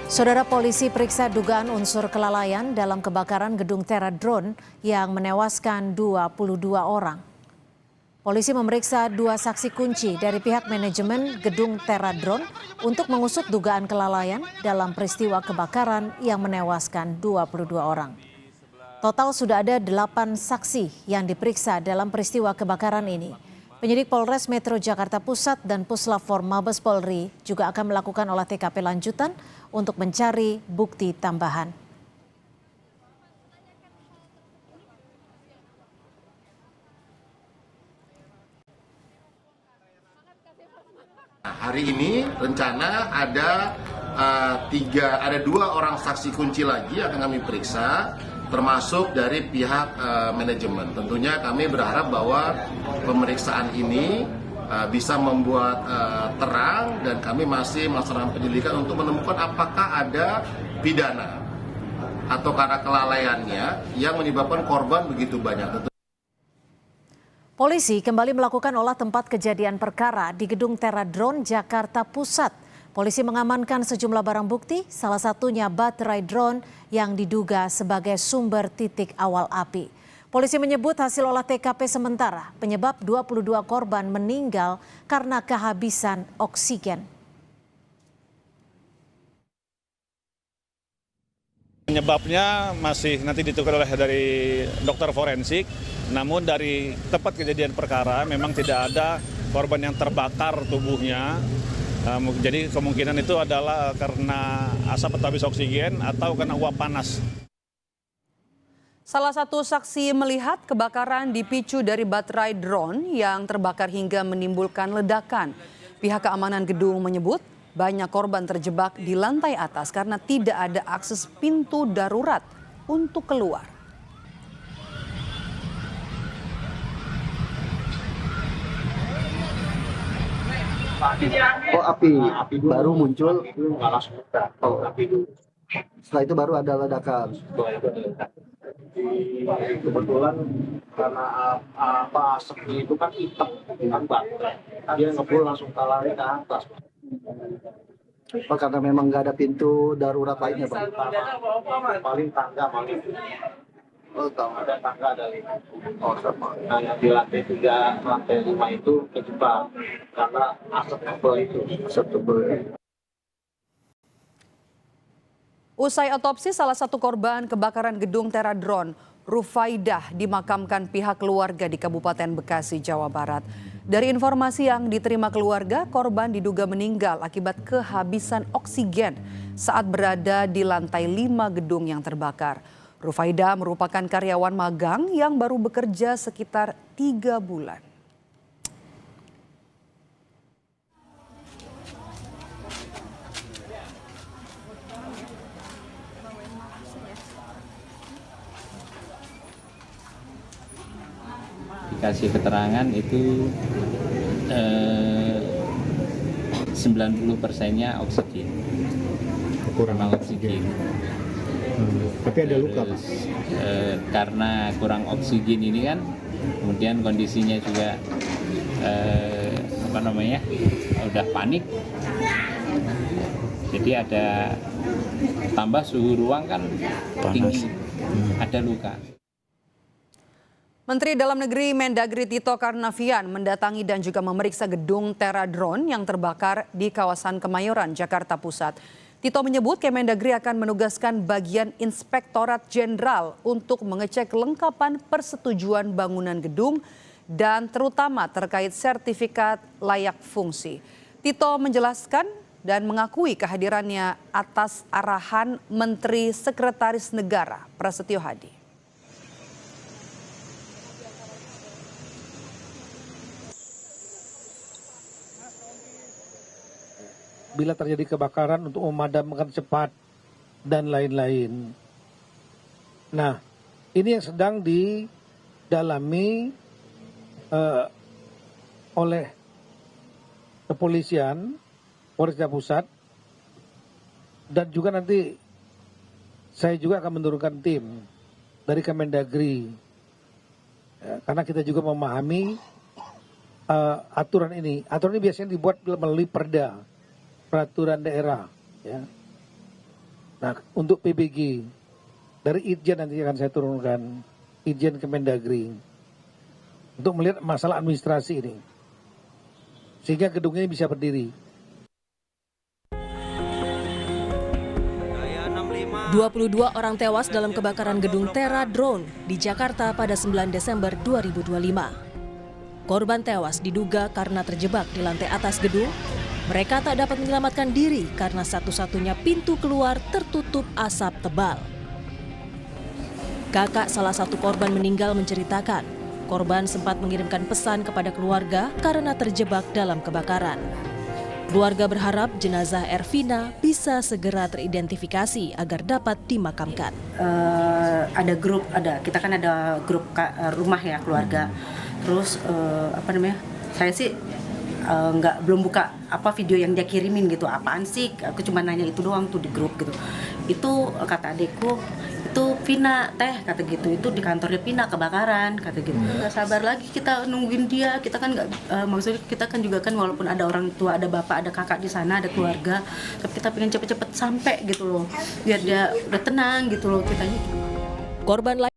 Saudara, polisi periksa dugaan unsur kelalaian dalam kebakaran gedung Teradron yang menewaskan 22 orang. Polisi memeriksa 2 saksi kunci dari pihak manajemen gedung Teradron untuk mengusut dugaan kelalaian dalam peristiwa kebakaran yang menewaskan 22 orang. Total sudah ada 8 saksi yang diperiksa dalam peristiwa kebakaran ini. Penyidik Polres Metro Jakarta Pusat dan Puslapfor Mabes Polri juga akan melakukan olah TKP lanjutan untuk mencari bukti tambahan. Hari ini rencana ada 2 orang saksi kunci lagi yang akan kami periksa, termasuk dari pihak manajemen. Tentunya kami berharap bahwa pemeriksaan ini bisa membuat terang, dan kami masih melaksanakan penyelidikan untuk menemukan apakah ada pidana atau karena kelalaiannya yang menyebabkan korban begitu banyak. Polisi kembali melakukan olah tempat kejadian perkara di gedung Teradron Jakarta Pusat. Polisi mengamankan sejumlah barang bukti, salah satunya baterai drone yang diduga sebagai sumber titik awal api. Polisi menyebut hasil olah TKP sementara penyebab 22 korban meninggal karena kehabisan oksigen. Penyebabnya masih nanti ditentukan oleh dari dokter forensik, namun dari tempat kejadian perkara memang tidak ada korban yang terbakar tubuhnya. Jadi kemungkinan itu adalah karena asap atau habis oksigen atau karena uap panas. Salah satu saksi melihat kebakaran dipicu dari baterai drone yang terbakar hingga menimbulkan ledakan. Pihak keamanan gedung menyebut banyak korban terjebak di lantai atas karena tidak ada akses pintu darurat untuk keluar. Oh, api baru muncul, setelah itu baru ada ledakan. Kebetulan karena asapnya itu kan hitam, kan baterai, dia ngebul langsung lari ke atas. Oh, karena memang nggak ada pintu darurat lainnya, Bang? Paling tangga paling. Oh, tahu. Ada tangga, ada 5. Oh, sama. Nah, yang di lantai 3, lantai 5 itu kejebak karena asap tebal itu. Asap tebal. Usai otopsi salah satu korban kebakaran gedung Teradron, Rufaidah, dimakamkan pihak keluarga di Kabupaten Bekasi, Jawa Barat. Dari informasi yang diterima keluarga, korban diduga meninggal akibat kehabisan oksigen saat berada di lantai 5 gedung yang terbakar. Rufaidah merupakan karyawan magang yang baru bekerja sekitar 3 bulan. Dikasih keterangan itu 90%-nya oksigen, kurang oksigen. Tapi ada luka, Pak? Karena kurang oksigen ini kan, kemudian kondisinya juga udah panik. Jadi ada tambah suhu ruang kan tinggi, ada luka. Menteri Dalam Negeri Mendagri Tito Karnavian mendatangi dan juga memeriksa gedung Teradron yang terbakar di kawasan Kemayoran, Jakarta Pusat. Tito menyebut Kemendagri akan menugaskan bagian Inspektorat Jenderal untuk mengecek kelengkapan persetujuan bangunan gedung dan terutama terkait sertifikat layak fungsi. Tito menjelaskan dan mengakui kehadirannya atas arahan Menteri Sekretaris Negara Prasetyo Hadi. Bila terjadi kebakaran untuk memadamkan cepat dan lain-lain. Nah, ini yang sedang didalami oleh kepolisian Polres Jakarta Pusat, dan juga nanti saya juga akan menurunkan tim dari Kemendagri, ya, karena kita juga memahami aturan ini. Aturan ini biasanya dibuat melalui peraturan daerah, ya. Nah, untuk PBG dari Itjen nanti akan saya turunkan, Itjen Kemendagri, untuk melihat masalah administrasi ini, sehingga gedung ini bisa berdiri. 22 orang tewas dalam kebakaran gedung Tera Drone di Jakarta pada 9 Desember 2025. Korban tewas diduga karena terjebak di lantai atas gedung. Mereka tak dapat menyelamatkan diri karena satu-satunya pintu keluar tertutup asap tebal. Kakak salah satu korban meninggal menceritakan, korban sempat mengirimkan pesan kepada keluarga karena terjebak dalam kebakaran. Keluarga berharap jenazah Ervina bisa segera teridentifikasi agar dapat dimakamkan. Kita kan ada grup rumah ya keluarga. Terus saya sih belum buka video yang dia kirimin gitu. Apaan sih? Aku cuma nanya itu doang tuh di grup gitu. Itu kata adekku, itu Vina kata gitu, itu di kantornya Vina kebakaran kata gitu. Nggak sabar lagi kita nungguin dia, kita kan nggak maksudnya kita kan juga kan walaupun ada orang tua, ada bapak, ada kakak di sana, ada keluarga, tapi kita pengen cepet-cepet sampai gitu loh, biar dia udah tenang gitu loh kitanya. Korban lain